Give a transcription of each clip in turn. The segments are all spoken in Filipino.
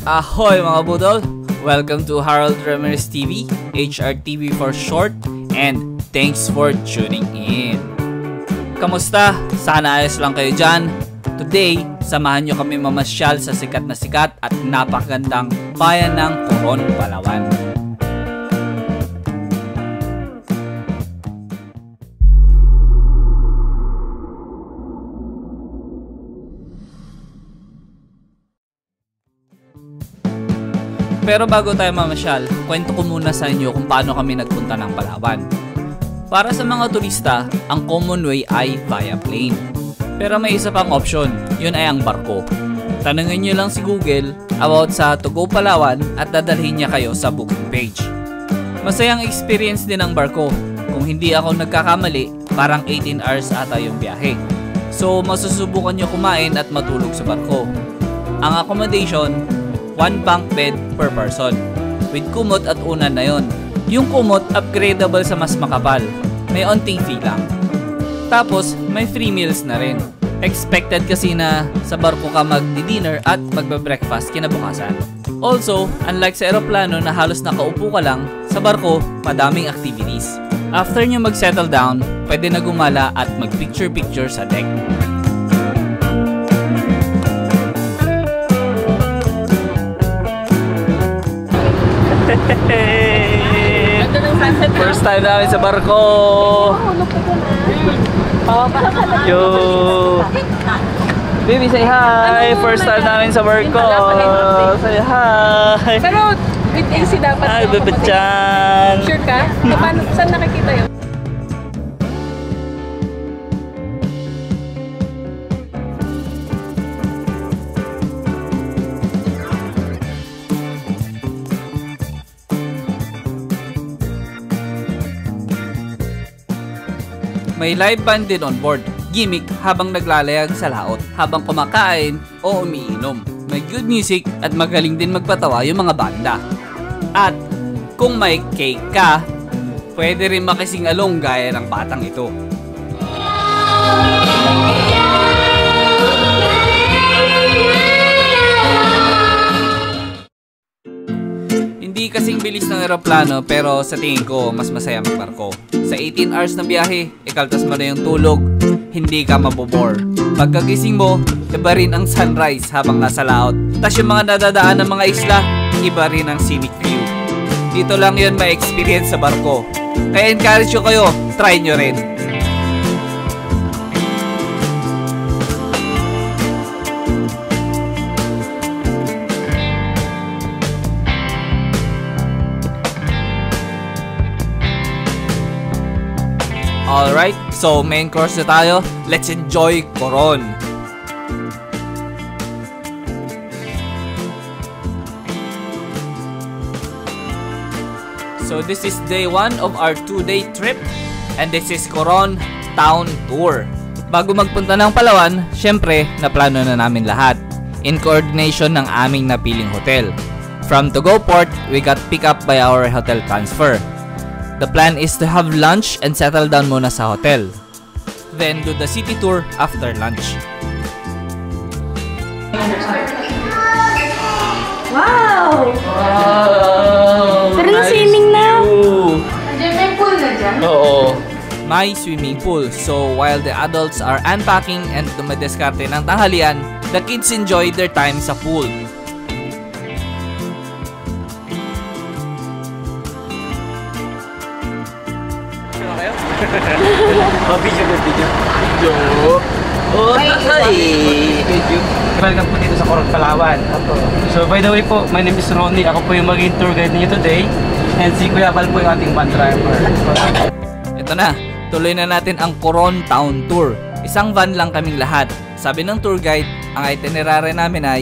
Ahoy mga budol! Welcome to Harold Ramirez TV, HRTV for short, and thanks for tuning in. Kamusta? Sana ayos lang kayo dyan. Today, samahan nyo kami mamasyal sa sikat at napakagandang bayan ng Coron, Palawan. Pero bago tayo mamasyal, kwento ko muna sa inyo kung paano kami nagpunta ng Palawan. Para sa mga turista, ang common way ay via plane. Pero may isa pang option, yun ay ang barko. Tanungin nyo lang si Google about sa To Go Palawan at dadalhin niya kayo sa booking page. Masayang experience din ang barko. Kung hindi ako nagkakamali, parang 18 hours ata yung biyahe. So masusubukan nyo kumain at matulog sa barko. Ang accommodation, 1 bunk bed per person. With kumot at unan na yon. Yung kumot, upgradable sa mas makapal. May onting fee lang. Tapos, may free meals na rin. Expected kasi na sa barko ka magdi-dinner at magbe-breakfast kinabukasan. Also, unlike sa eroplano na halos nakaupo ka lang, sa barko, madaming activities. After nyo mag-settle down, pwede na gumala at mag-picture-picture sa deck. First time namin sa barko. Yo. Baby, say hi. First time namin sa barko. Say hi. Pero with AC dapat. Hi, Bebe Chan. Sure ka? Paano, saan nakikita yun? May live band din on board. Gimmick habang naglalayag sa laot, habang kumakain o umiinom. May good music at magaling din magpatawa yung mga banda. At kung may cake ka, pwede rin makisingalong gaya ng batang ito. Hindi kasing bilis ng eroplano pero sa tingin ko mas masaya magbarko. Sa 18 hours na biyahe, ikaltas mo na yung tulog, hindi ka mabobore. Pagkagising mo, iba rin ang sunrise habang nasa laot. Tas yung mga nadadaan ng mga isla, iba rin ang scenic view. Dito lang yun ma-experience sa barko. Kaya encourage ko kayo, try nyo rin. Alright, so main course na tayo. Let's enjoy Coron. So this is day 1 of our 2-day trip. And this is Coron Town Tour. Bago magpunta ng Palawan, syempre, naplano na namin lahat. In coordination ng aming napiling hotel. From To Go Port, we got picked up by our hotel transfer. The plan is to have lunch and settle down muna sa hotel. Then do the city tour after lunch. Wow! Pero nice swimming na. May pool na dyan? Oo. May swimming pool. So while the adults are unpacking and dumadiskarte ng tanghalian, the kids enjoy their time sa pool. Video. Oh, tatay. Welcome po dito sa Coron, Palawan. So by the way po, my name is Ronnie. Ako po yung maging tour guide niyo today. And si Kuya Val po yung ating van driver. Ito na, tuloy na natin ang Coron Town Tour. Isang van lang kaming lahat. Sabi ng tour guide, ang itinerary namin ay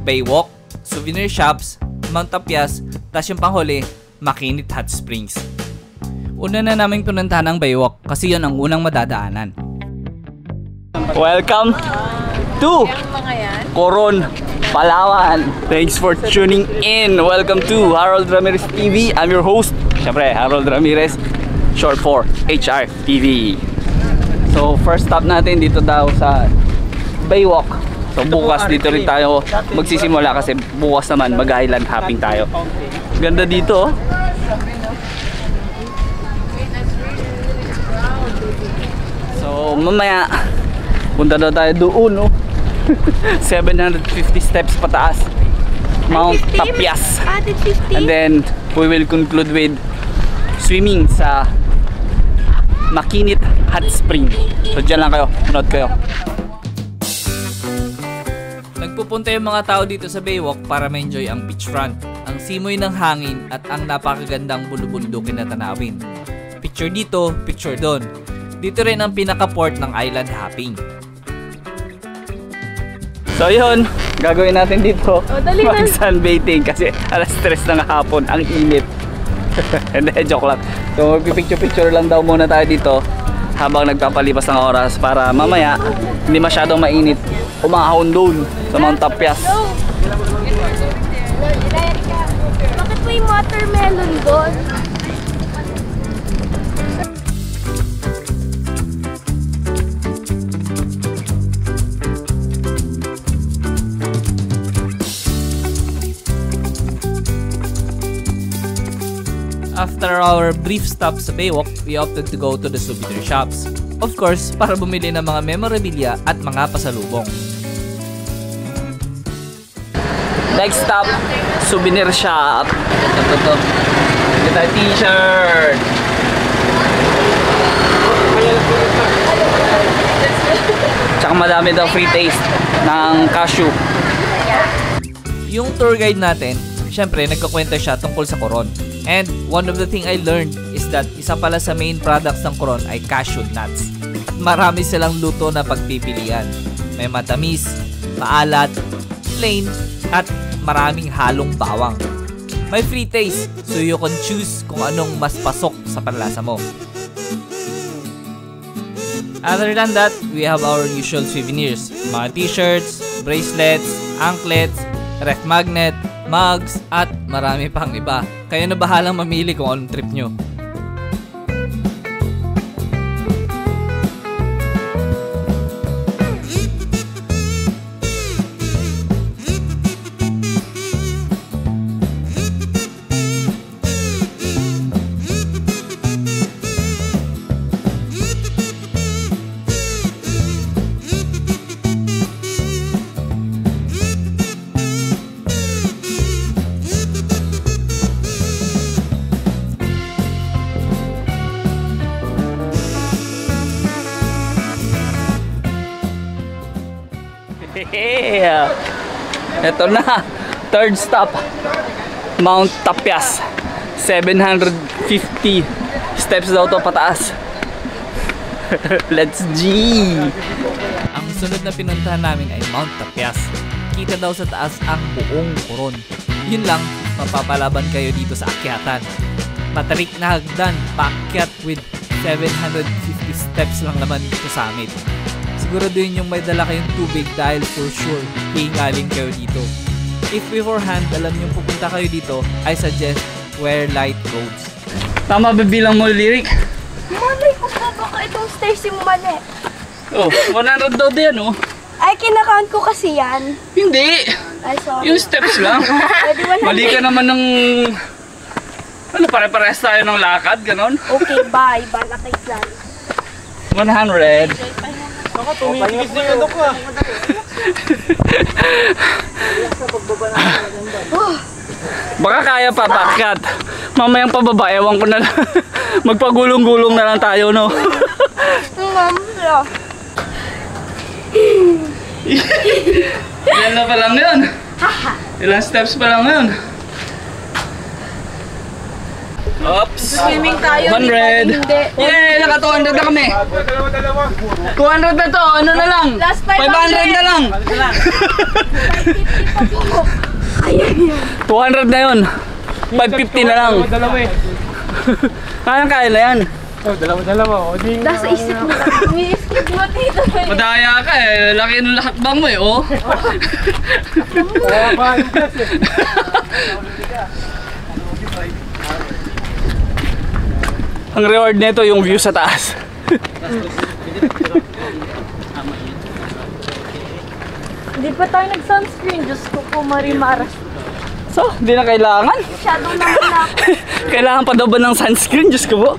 Baywalk, souvenir shops, Mount Tapias, tas yung panghuli, Makinit Hot Springs. Una na naming pinuntahan ang Baywalk kasi yun ang unang madadaanan. Welcome to Coron, Palawan. Thanks for tuning in. Welcome to Harold Ramirez TV. I'm your host, syempre Harold Ramirez, short for HRTV. So first stop natin dito daw sa Baywalk. So bukas dito rin tayo magsisimula kasi bukas naman mag-island hopping tayo. Ganda dito. So mamaya punta daw tayo doon, no? 750 steps pataas, Mount Tapias. And then we will conclude with swimming sa Makinit Hot Spring. So dyan lang kayo, manood kayo. Nagpupunta yung mga tao dito sa Baywalk para ma-enjoy ang beachfront, ang simoy ng hangin at ang napakagandang bulubundukin na tanawin. Picture dito, picture doon. Dito rin ang pinaka-port ng island hopping. So yun, gagawin natin dito mag-sunbathing kasi alas 3 ng hapon, ang init. Hindi, joke lang. So magpipicture-picture lang daw muna tayo dito habang nagpapalipas ng oras para mamaya hindi masyadong mainit. Umahon doon sa Mount Tapias. Bakit may watermelon doon? After our brief stop sa Baywalk, we opted to go to the souvenir shops. Of course, para bumili ng mga memorabilia at mga pasalubong. Next stop, souvenir shop. Ito. Get tayo t-shirt. Tsaka madami daw free taste ng cashew. Yung tour guide natin, syempre nagkakwento siya tungkol sa Coron. And one of the thing I learned is that isa pala sa main products ng Coron ay cashew nuts. At marami silang luto na pagpipilian. May matamis, maalat, plain, at maraming halong bawang. May free taste, so you can choose kung anong mas pasok sa panlasa mo. Other than that, we have our usual souvenirs. Mga t-shirts, bracelets, anklets, ref magnet, mugs, at marami pang iba. Kayo na bahalang mamili kung anong trip nyo. Yeah. Ito na, third stop, Mount Tapias. 750 steps daw to pataas. Let's G! Ang sunod na pinuntahan namin ay Mount Tapias. Kita daw sa taas ang buong Coron. Yun lang, mapapalaban kayo dito sa akyatan. Matarik na hagdan, paakyat with 750 steps lang naman dito sa summit. Siguraduhin yung may dala kayong tubig dahil for sure, hihingalin kayo dito. If beforehand, alam yung pupunta kayo dito, I suggest wear light clothes. Tama ba bilang mo, Lyric? Malay ko pa baka itong stairs yung mali. Oh, 100 daw din, oh. Ay, kinakount ko kasi yan. Hindi! Ay, sorry. Yung steps lang. Pwede 100. Mali ka naman ng... Ano, pare-parehas tayo ng lakad, ganon? Okay, bye. Bala kay Plan. 100. Ako, tumigis din yung ko ah. Baka kaya pa, pakat. Mamayang pababa, ewan ko na lang. Magpagulong-gulong na lang tayo, no? Ma'am, Yan na pa lang yun. Ilang steps pa lang yun. Oops. Swimming tayo. 100. Yay! Naka 200 na kami. 200 na to. Ano na lang? Last 500 na lang. 200 na yun. 550 na lang. Dalawa eh. Kaya na yan. Oh, dalawa. O, di nasa isip mo lang. I-skip mo dito. Madaya ka eh. Laki ng lakbang mo eh, oh. Ang reward nito yung view sa taas. Hindi pa tayo nag-sunscreen. Diyos ko po, Marimaras. So, hindi na kailangan. Masyadong naman na ako. Kailangan pa daw ba ng sunscreen? Diyos ko po.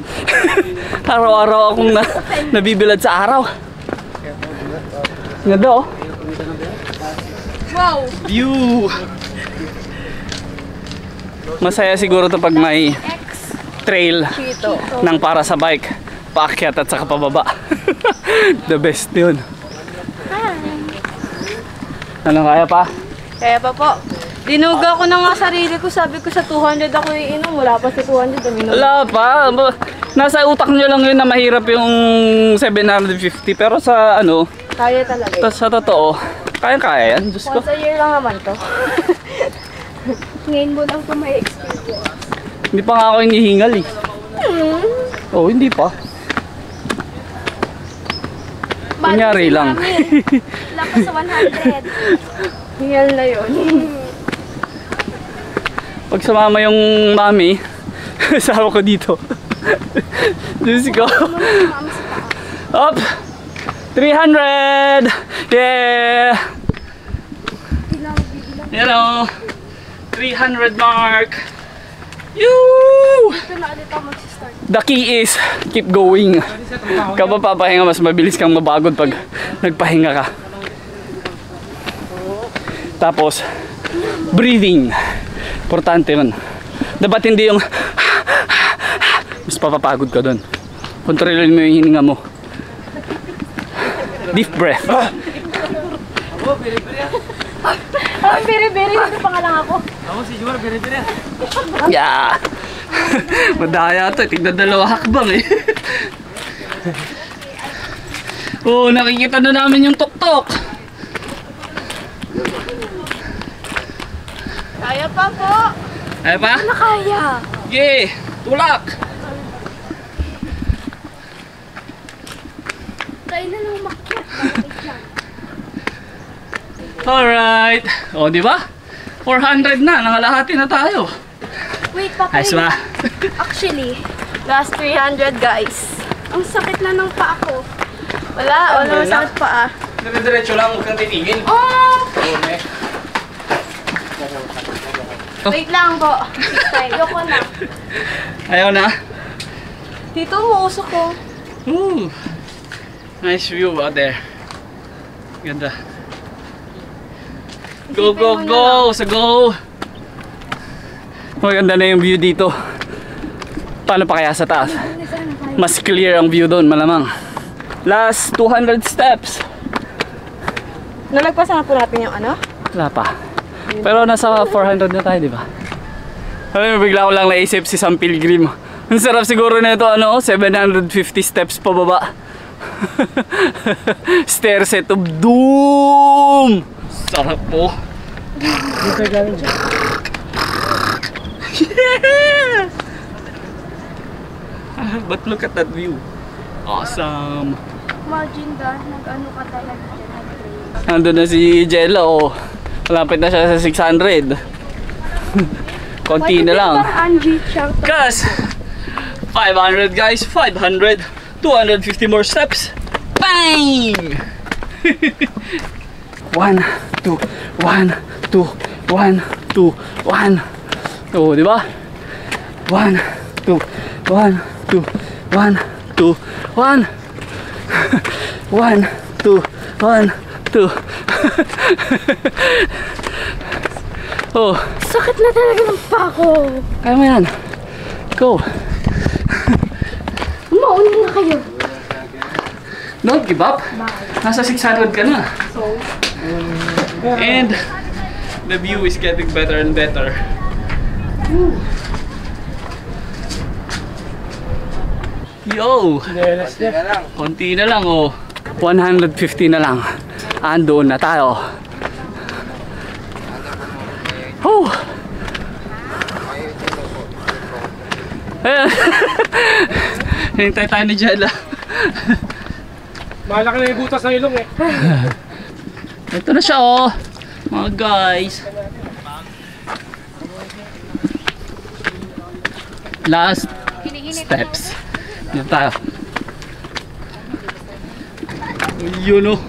Araw-araw akong nabibilad sa araw. Ganda oh. Wow! View! Masaya siguro to pag may trail ng para sa bike. Paakyat at saka pababa. The best yun. Ano, kaya pa? Kaya pa po. Dinuga ko na nga sarili ko. Sabi ko sa 200 ako iinom. Wala pa sa 200. Uminom. Wala pa. Nasa utak nyo lang yun na mahirap yung 750. Pero sa ano, Kaya talaga. sa totoo, kaya-kaya yan. Diyos ko. Once a year lang naman to. Ngayon mo lang ito may experience. Hindi pa nga ako hinihingal eh. Oo, hindi pa. Kunyari lang. Wala pa sa 100. Hingal na yun. Pag sumama yung mami, sama ko dito. Diyos ko. Up! 300! Yeah! Yan o. 300 mark. Yoo! Ito na ulit ako mag-start. The key is keep going. Kapag papahinga, mas mabilis kang mabagod pag nagpahinga ka. Tapos, breathing. Importante man. Dapat hindi yung mas papapagod ka doon. Kontrolin mo yung hininga mo. Deep breath. Ay, beri-beri. Ito pa nga lang ako. Yeah. Madaya to. Tignan dalawa hakbang eh. Oh, nakikita na namin yung tuktok. Kaya pa po. Ay pa? Ano kaya? Yeah. Tulak. Tayo na lang umakyat. Alright. O, di ba? 400 na. Nangalahati na tayo. Wait pa po. Ayos ba? Actually, last 300 guys. Ang sakit na ng paa ko. Wala masakit paa. Dire-diretso lang. Huwag kang titigil. Oh! Wait lang po. Ayoko na. Ayaw na. Dito umuusok ko. Ooh. Nice view out there. Ganda. Go, go, go! Sa go! Maganda na yung view dito. Paano pa kaya sa taas? Mas clear ang view doon, malamang. Last 200 steps. Nalagpasan na po natin yung ano? Wala pa. Pero nasa 400 na tayo, di ba? Alam mo, bigla ko lang naisip si San Pilgrim. Ang sarap siguro na ito, ano, 750 steps pababa. Stairs of Doom! Sarap po. Yeah! But look at that view. Awesome. Imagine that, nag-ano ka talaga dyan. Nandun na si Jella, oh. Malapit na siya sa 600. Konti na lang. Angie, shout out. Kas! 500 guys, 500. 250 more steps. Bang! 1, 2, 1, 2, 1, 2, 1. Oh, di ba? 1, 2, 1, 2, 1, 2, 1. 1, 2, 1, 2. Oh, Sakit na talaga ng paa ko. kaya mo yan. Go. Mauna na kayo. Don't give up. Nasa 600 ka na. And the view is getting better and better. Yo! Konti na lang oh. 150 na lang. Andoon na tayo. Oh! Hintay tayo ni Jella. Malaki na yung butas ng ilong eh. Ito na siya oh. Mga guys. Last steps. Dito tayo. Yun oh.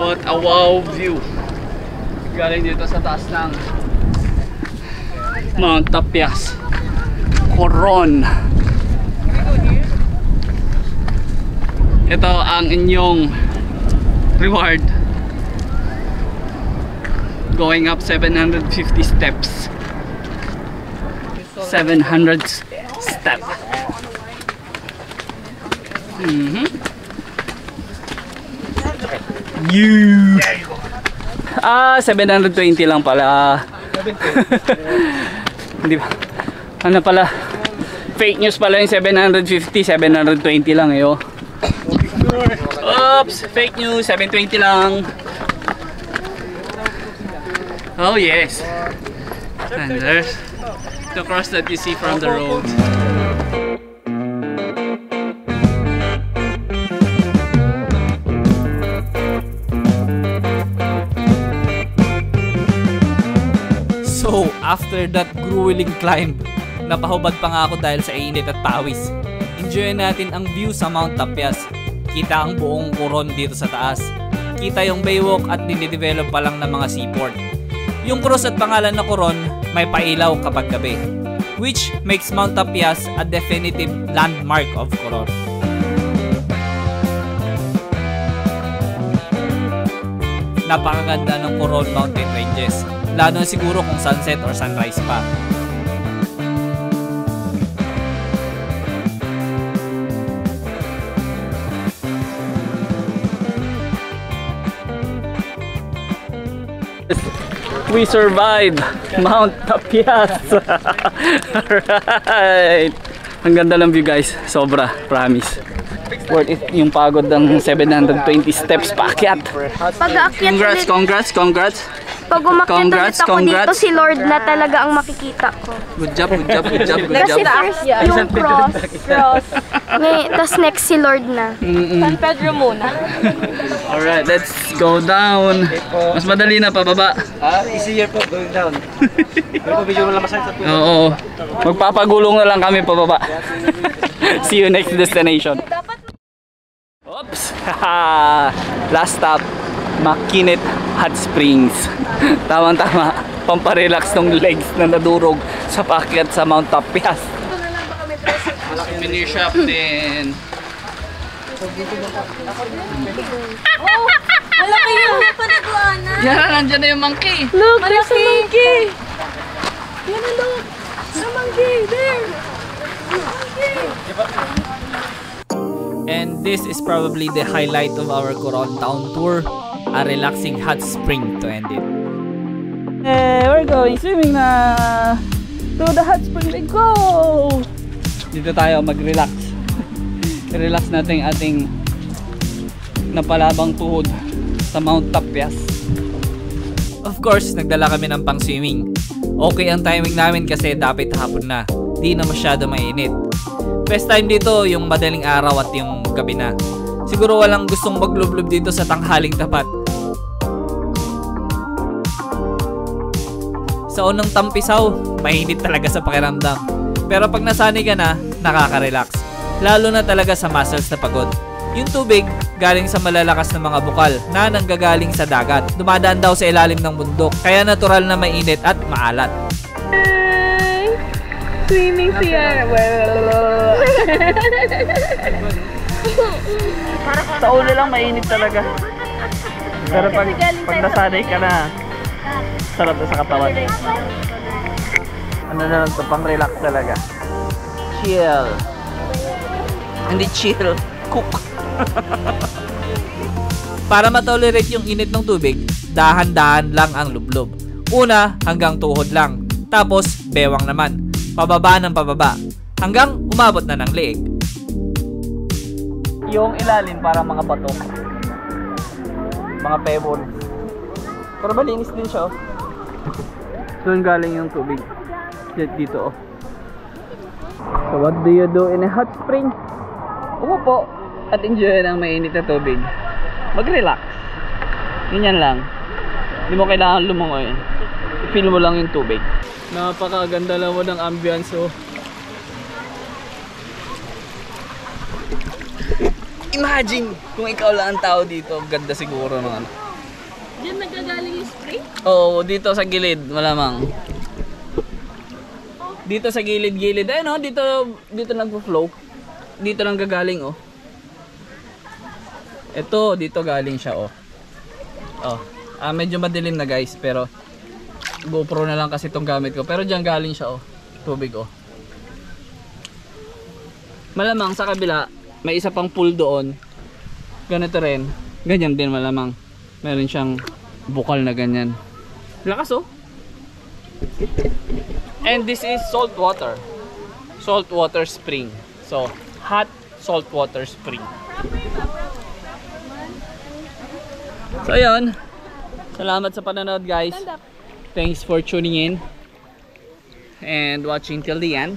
What a wow view. Galing dito sa taas ng Mount Tapias, Coron. Ito ang inyong reward. Going up 750 steps. 700 step. 720 lang pala. Hindi ba? Ano pala? Fake news pala yung 750, 720 lang eh. Oops, fake news, 720 lang. Oh yes. And there's the cross that you see from the road. So, after that grueling climb, napahubad pa nga ako dahil sa init at pawis. Enjoy natin ang view sa Mount Tapias. Kita ang buong Coron dito sa taas. Kita yung Baywalk at dinidevelop pa lang ng mga seaport. Yung cross at pangalan na Coron may pailaw kapag gabi, which makes Mount Tapias a definitive landmark of Coron. Napakaganda ng Coron Mountain Ranges, lalo na siguro kung sunset or sunrise pa. We survived Mount Tapias. Alright. Ang ganda lang view guys. Sobra. Promise. Worth it yung pagod ng 720 steps paakyat. Pag-aakyat Congrats. Pag umakyat ulit ako dito, si Lord na talaga ang makikita ko. Good job. Kasi first yung cross. Tapos next si Lord na. San Pedro muna. Alright, let's go down. Mas madali na pababa. Easier po going down. Pero medyo wala masakit sa puso. Oo. Magpapagulong na lang kami pababa. See you next destination. Oops! Last stop, Makinit Hot Springs. Tama-tama, pamparelax ng legs na nadurog sa paakyat sa Mount Tapias. Malaking mini shop din. Oh, malaki yung panaguana. Yan, nandyan na yung monkey. Look, there's a monkey. Yan na, look. There's a monkey. There. And this is probably the highlight of our Coron Town tour, a relaxing hot spring to end it. Hey, we're going swimming na to the hot spring. Let's go! Dito tayo mag-relax. I-relax natin ating napalabang tuhod sa Mount Tapias. Of course, nagdala kami ng pang-swimming. Okay ang timing namin kasi dapat hapon na. Di na masyado mainit. Best time dito yung madaling araw at yung gabi na. Siguro walang gustong maglublob dito sa tanghaling tapat. Sa unang tampisaw, mainit talaga sa pakiramdam. Pero pag nasanay ka na, nakaka-relax. Lalo na talaga sa muscles na pagod. Yung tubig, galing sa malalakas na mga bukal na nanggagaling sa dagat. Dumadaan daw sa ilalim ng bundok, kaya natural na mainit at maalat. Swimming siya. Sa ulo lang mainit talaga. Pero pag nasanay ka na, sarap na sa katawan. Ano na lang ito, pang relax talaga. Chill. Hindi chill, cook. Para matolerate yung init ng tubig, dahan-dahan lang ang lublob. Una, hanggang tuhod lang. Tapos, bewang naman. Pababa ng pababa. Hanggang umabot na ng leeg. Yung ilalim para mga bato. Mga pebble. Pero malinis din siya. Doon galing yung tubig. Dito. So what do you do in a hot spring? Umupo at enjoy ng mainit na tubig. Mag-relax. Ganyan lang. Hindi mo kailangan lumungoy. I-feel mo lang yung tubig. Napakaganda lang mo ng ambience. Oh. Imagine kung ikaw lang ang tao dito, ganda siguro ng ano. nagagaling yung spring? Oo, dito sa gilid, malamang. Dito sa gilid-gilid. Ayun, oh, dito nagpo-flow. Dito lang gagaling, oh. Ito, dito galing siya, oh. Oh. Medyo madilim na, guys, pero GoPro na lang kasi itong gamit ko. Pero diyan galing siya, oh. Tubig, oh. Malamang sa kabila, may isa pang pool doon. Ganito rin. Ganyan din malamang. Meron siyang bukal na ganyan. Lakas, oh. And this is salt water. Salt water spring. So, hot salt water spring. So, ayun. Salamat sa panonood, guys. Thanks for tuning in and watching till the end.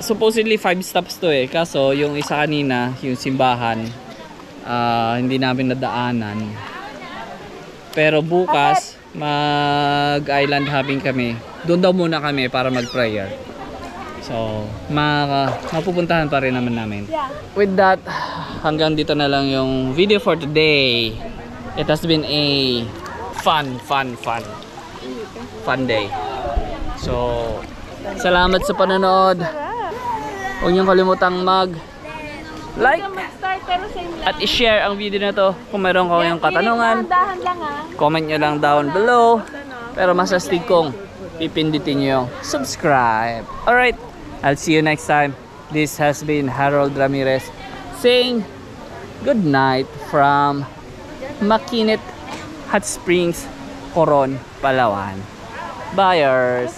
Supposedly 5 stops to eh. Kaso, yung isa kanina, yung simbahan, hindi namin nadaanan. Pero bukas, mag-island hopping kami. Doon daw muna kami para mag-prayer. So, mapupuntahan pa rin naman namin. With that, hanggang dito na lang yung video for today. It has been a fun day. So, salamat sa panonood. Huwag niyong kalimutang mag-like at i-share ang video na to. Kung meron kayong katanungan, comment nyo lang down below. Pero masastig kong pipindutin nyo yung subscribe. Alright, I'll see you next time. This has been Harold Ramirez saying good night from Makinit Hot Springs, Coron, Palawan. Buyers!